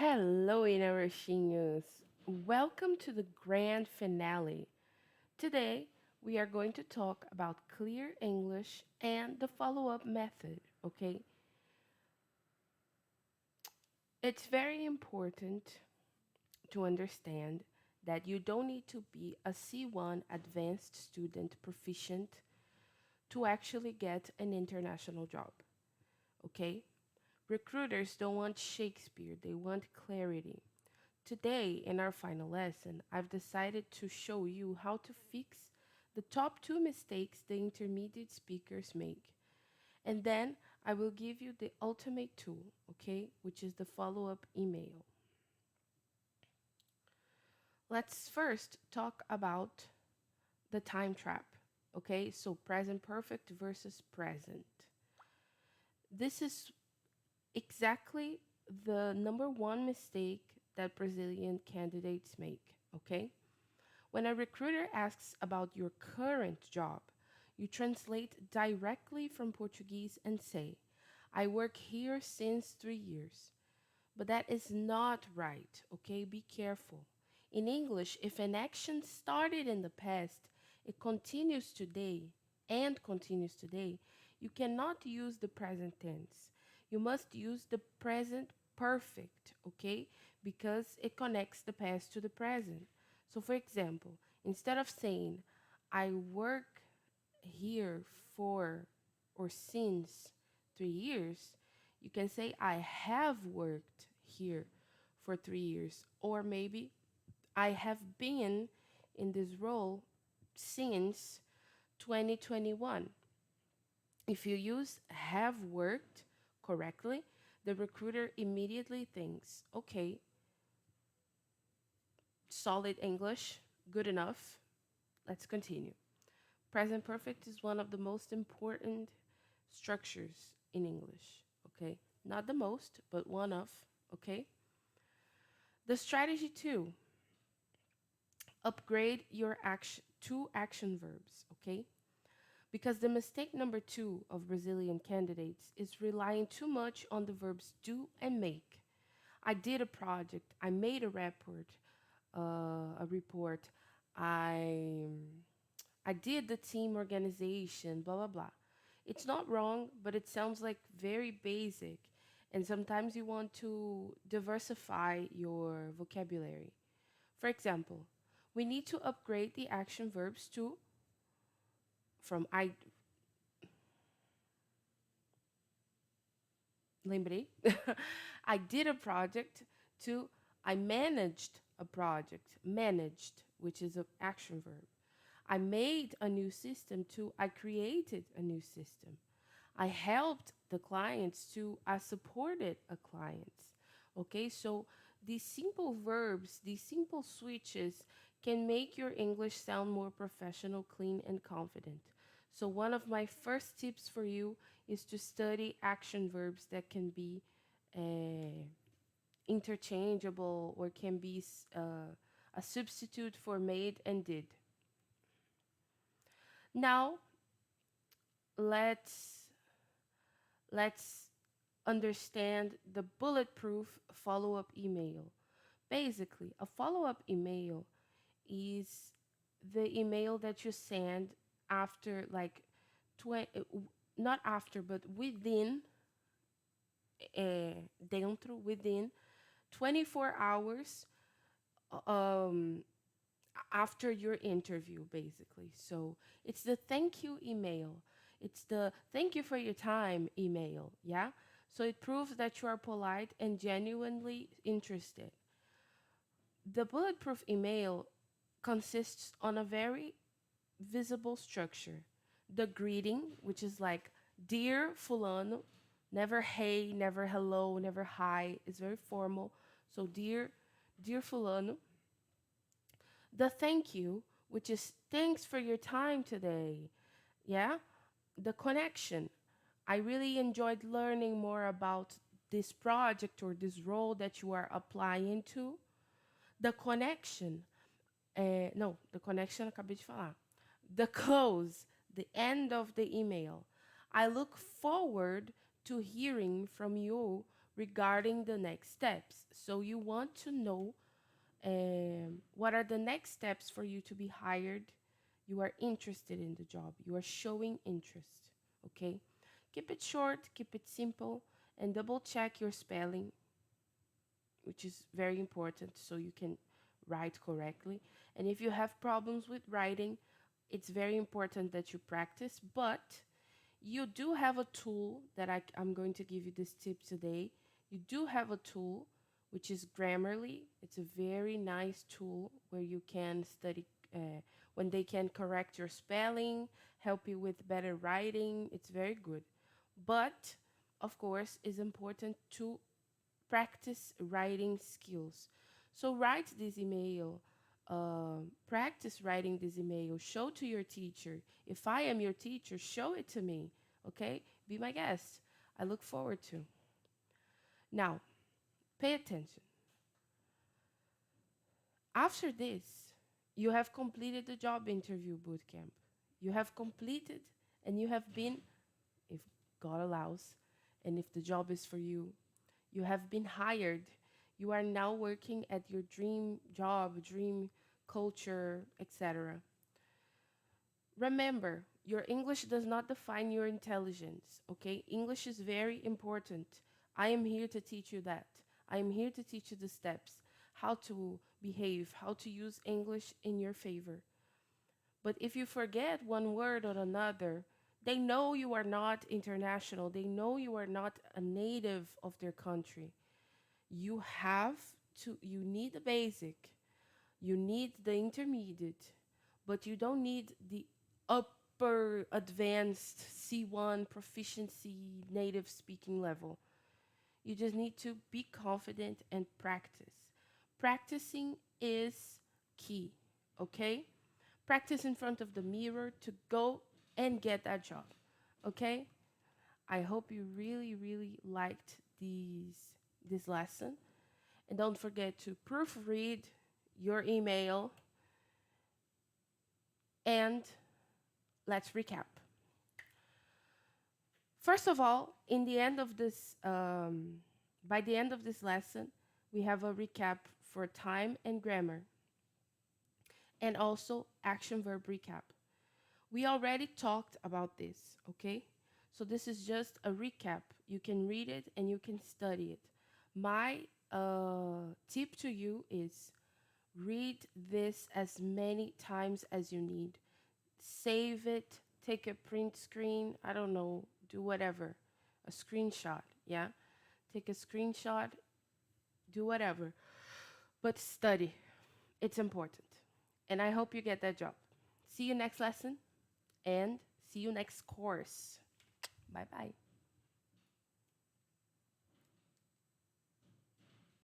Hello, Inaroshinhos. Welcome to the grand finale. Today, we are going to talk about clear English and the follow up method, okay? It's very important to understand that you don't need to be a C1 advanced student proficient to actually get an international job, okay? Recruiters don't want Shakespeare, they want clarity. Today, in our final lesson, I've decided to show you how to fix the top two mistakes the intermediate speakers make. And then I will give you the ultimate tool, okay, which is the follow up email. Let's first talk about the time trap, okay? So, present perfect versus present. This is exactly the number one mistake that Brazilian candidates make, okay? When a recruiter asks about your current job, you translate directly from Portuguese and say, I work here since 3 years. But that is not right, okay? Be careful. In English, if an action started in the past, it continues today and continues today, you cannot use the present tense. You must use the present perfect, okay? Because it connects the past to the present. So, for example, instead of saying, I work here for or since 3 years, you can say, I have worked here for 3 years. Or maybe I have been in this role since 2021. If you use have worked correctly, the recruiter immediately thinks, okay, solid English, good enough, let's continue. Present perfect is one of the most important structures in English, okay? Not the most, but one of, okay? The strategy two, upgrade your action to action verbs, okay? Because the mistake number two of Brazilian candidates is relying too much on the verbs do and make. I did a project, I made a report, I I did the team organization, blah blah blah. It's not wrong, but it sounds like very basic. And sometimes you want to diversify your vocabulary. For example, we need to upgrade the action verbs to from I lembrei. I did a project to I managed a project. Managed, which is an action verb. I made a new system to I created a new system. I helped the clients to I supported a client. Okay, so these simple verbs, these simple switches can make your English sound more professional, clean, and confident. So, one of my first tips for you is to study action verbs that can be uh, interchangeable or can be a substitute for made and did. Now, let's let's understand the bulletproof follow-up email. Basically, a follow-up email is the email that you send after like 20, not after, but within, within 24 hours um, after your interview, basically. So it's the thank you email. It's the thank you for your time email. Yeah. So it proves that you are polite and genuinely interested. The bulletproof email consists on a very visible structure. The greeting, which is like dear fulano, never hey, never hello, never hi. It's very formal. So dear fulano. The thank you, which is thanks for your time today. Yeah? The connection. I really enjoyed learning more about this project or this role that you are applying to. The connection. No, the connection eu acabei de falar. The close, the end of the email. I look forward to hearing from you regarding the next steps. So you want to know what are the next steps for you to be hired. You are interested in the job, you are showing interest. Okay, keep it short, keep it simple, and double check your spelling, which is very important so you can write correctly. And if you have problems with writing, it's very important that you practice. But you do have a tool that I'm going to give you this tip today. You do have a tool which is Grammarly. It's a very nice tool where you can study when they can correct your spelling, help you with better writing. It's very good. But of course, it's important to practice writing skills. So write this email, practice writing this email, show to your teacher. If I am your teacher, show it to me. Okay? Be my guest. I look forward to. Now, pay attention. After this, you have completed the job interview bootcamp. You have completed and you have been, if God allows, and if the job is for you, you have been hired. You are now working at your dream job, dream culture, etc. Remember, your English does not define your intelligence, okay? English is very important. I am here to teach you that. I am here to teach you the steps, how to behave, how to use English in your favor. But if you forget one word or another, they know you are not international. They know you are not a native of their country. You have you need the basic, you need the intermediate, but you don't need the upper advanced C1 proficiency native speaking level. You just need to be confident and practice. Practicing is key, okay? Practice in front of the mirror to go and get that job, okay? I hope you really, really liked this lesson. And don't forget to proofread your email. And let's recap. First of all, in the end of this, by the end of this lesson, we have a recap for time and grammar, and also action verb recap. We already talked about this, okay? So this is just a recap. You can read it and you can study it. My tip to you is read this as many times as you need. Save it, take a print screen, I don't know, do whatever. A screenshot, yeah? Take a screenshot, do whatever. But study. It's important. And I hope you get that job. See you next lesson and see you next course. Bye bye.